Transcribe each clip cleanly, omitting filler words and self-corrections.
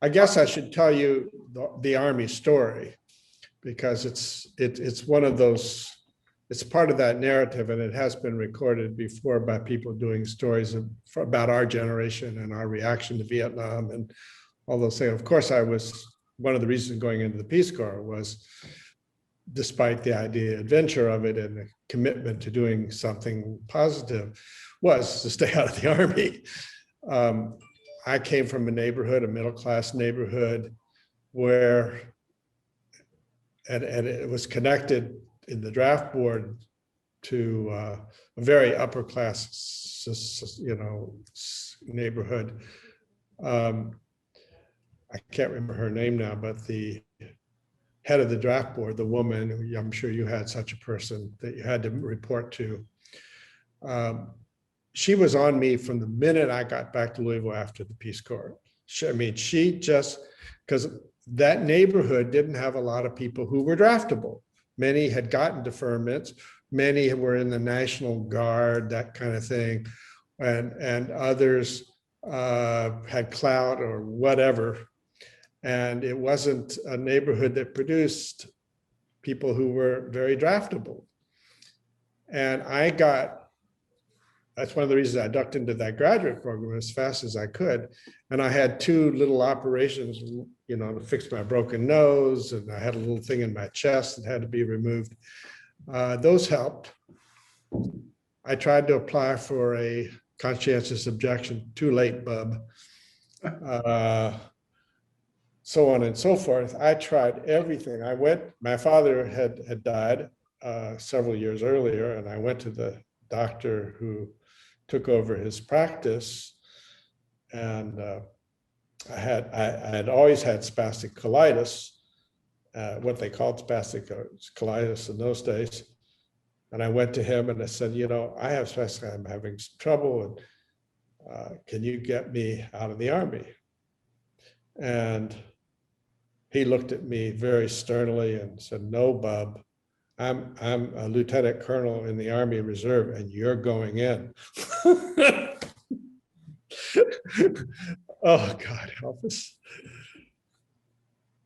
I guess I should tell you the Army story, because it's one of those, it's part of that narrative, and it has been recorded before by people doing stories about our generation and our reaction to Vietnam and all those things. Of course, I was, one of the reasons going into the Peace Corps was, despite the adventure of it and the commitment to doing something positive, was to stay out of the Army. I came from a neighborhood, a middle-class neighborhood, where, and it was connected in the draft board to a very upper-class, neighborhood. I can't remember her name now, but the head of the draft board, the woman, I'm sure you had such a person that you had to report to. She was on me from the minute I got back to Louisville after the Peace Corps. She just, because that neighborhood didn't have a lot of people who were draftable. Many had gotten deferments, many were in the National Guard, that kind of thing, and others had clout or whatever. And it wasn't a neighborhood that produced people who were very draftable. And that's one of the reasons I ducked into that graduate program as fast as I could. And I had 2 little operations, to fix my broken nose, and I had a little thing in my chest that had to be removed. Those helped. I tried to apply for a conscientious objection, too late, bub. So on and so forth. I tried everything. My father had died several years earlier, and I went to the doctor who took over his practice, and I had always had spastic colitis, what they called spastic colitis in those days. And I went to him and I said, I have spastic, I'm having some trouble, and can you get me out of the Army? And he looked at me very sternly and said, no, bub, I'm a lieutenant colonel in the Army Reserve, and you're going in. Oh, God help us.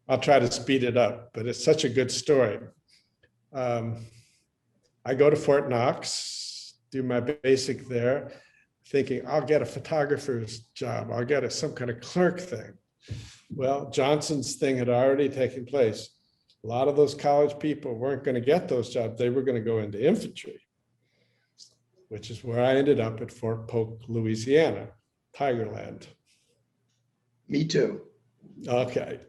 I'll try to speed it up, but it's such a good story. I go to Fort Knox, do my basic there, thinking I'll get a photographer's job. I'll get some kind of clerk thing. Well, Johnson's thing had already taken place. A lot of those college people weren't going to get those jobs. They were going to go into infantry, which is where I ended up at Fort Polk, Louisiana, Tigerland. Me too. Okay.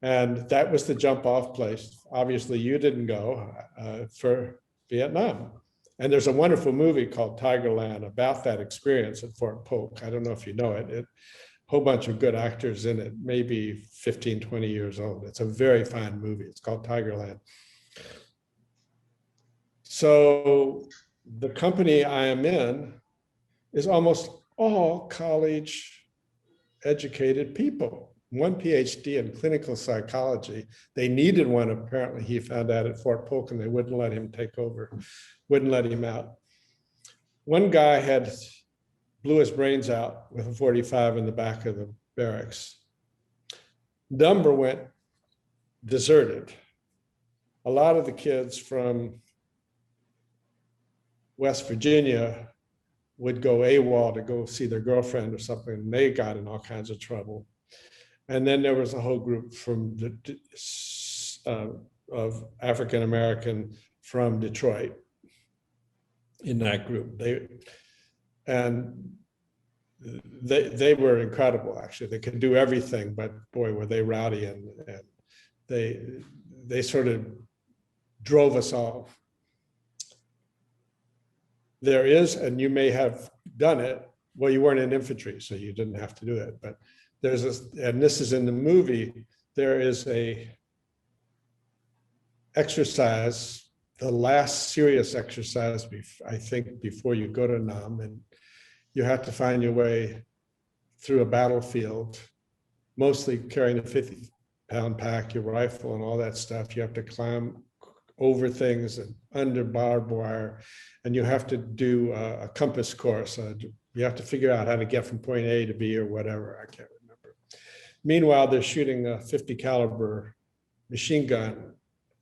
And that was the jump off place. Obviously, you didn't go for Vietnam. And there's a wonderful movie called Tigerland about that experience at Fort Polk. I don't know if you know it. Whole bunch of good actors in it, maybe 15, 20 years old. It's a very fine movie. It's called Tigerland. So the company I am in is almost all college educated people. 1 PhD in clinical psychology. They needed one, apparently. He found out at Fort Polk, and they wouldn't let him take over, wouldn't let him out. One guy blew his brains out with a 45 in the back of the barracks. Number went deserted. A lot of the kids from West Virginia would go AWOL to go see their girlfriend or something, and they got in all kinds of trouble. And then there was a whole group from of African American from Detroit in that group. They were incredible, actually. They could do everything, but boy, were they rowdy, and they sort of drove us all. There is, and you may have done it, well, you weren't in infantry, so you didn't have to do it, but there's and this is in the movie, there is a exercise, the last serious exercise, I think, before you go to Nam, and you have to find your way through a battlefield, mostly carrying a 50-pound pack, your rifle and all that stuff. You have to climb over things and under barbed wire, and you have to do a compass course. You have to figure out how to get from point A to B or whatever, I can't remember. Meanwhile, they're shooting a 50 caliber machine gun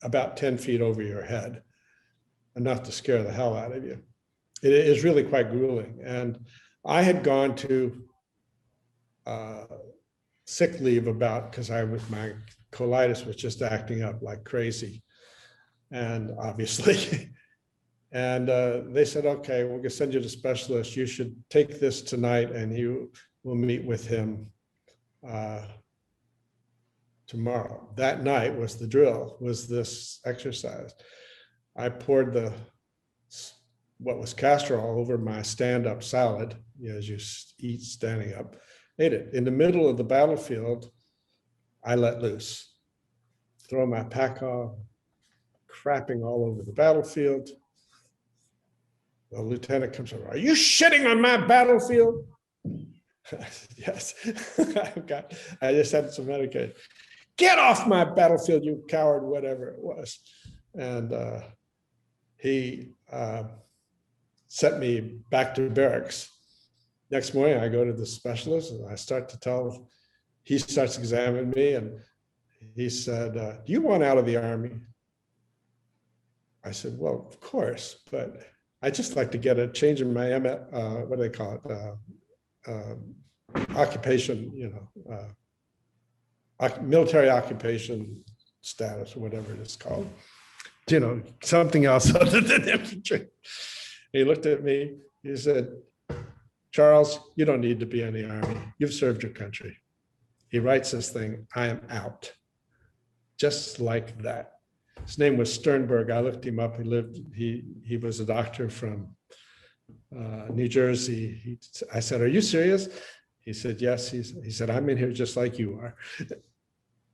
about 10 feet over your head, enough to scare the hell out of you. It is really quite grueling. And I had gone to sick leave because my colitis was just acting up like crazy. And obviously, and they said, okay, we're gonna send you to specialist. You should take this tonight and you will meet with him tomorrow. That night was the drill, was this exercise. I poured what was castor oil over my stand-up salad, as you eat standing up, ate it. In the middle of the battlefield, I let loose, throw my pack off, crapping all over the battlefield. The lieutenant comes over, are you shitting on my battlefield? Yes, I just had some medication. Get off my battlefield, you coward, whatever it was. And he sent me back to barracks. Next morning, I go to the specialist and I start to tell, he starts examining me and he said, do you want out of the Army? I said, well, of course, but I just like to get a change in my, what do they call it? Occupation, military occupation status or whatever it is called. Something else other than infantry. He looked at me, he said, Charles, you don't need to be in the Army. You've served your country. He writes this thing, I am out. Just like that. His name was Sternberg. I looked him up. He was a doctor from New Jersey. I said, are you serious? He said, yes. He said, I'm in here just like you are.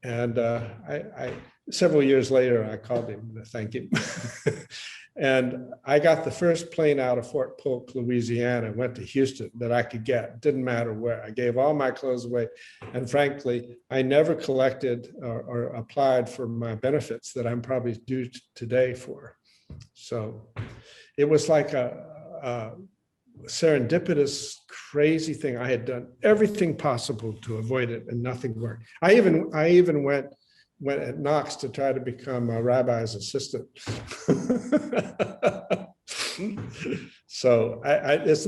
And several years later, I called him to thank him. And I got the first plane out of Fort Polk, Louisiana, went to Houston that I could get. Didn't matter where. I gave all my clothes away. And frankly, I never collected or applied for my benefits that I'm probably due today for. So it was like a serendipitous, crazy thing. I had done everything possible to avoid it and nothing worked. I even went at Knox to try to become a rabbi's assistant. So this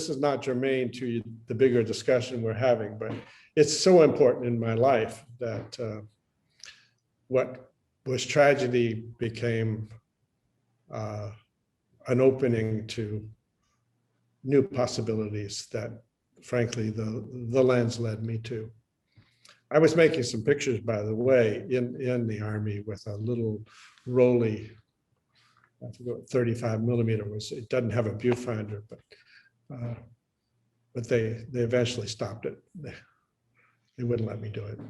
is not germane to the bigger discussion we're having, but it's so important in my life that what was tragedy became an opening to new possibilities that, frankly, the lens led me to. I was making some pictures, by the way, in the Army with a little Rolly, I forget what 35 millimeter was. It doesn't have a viewfinder, but they eventually stopped it. They wouldn't let me do it.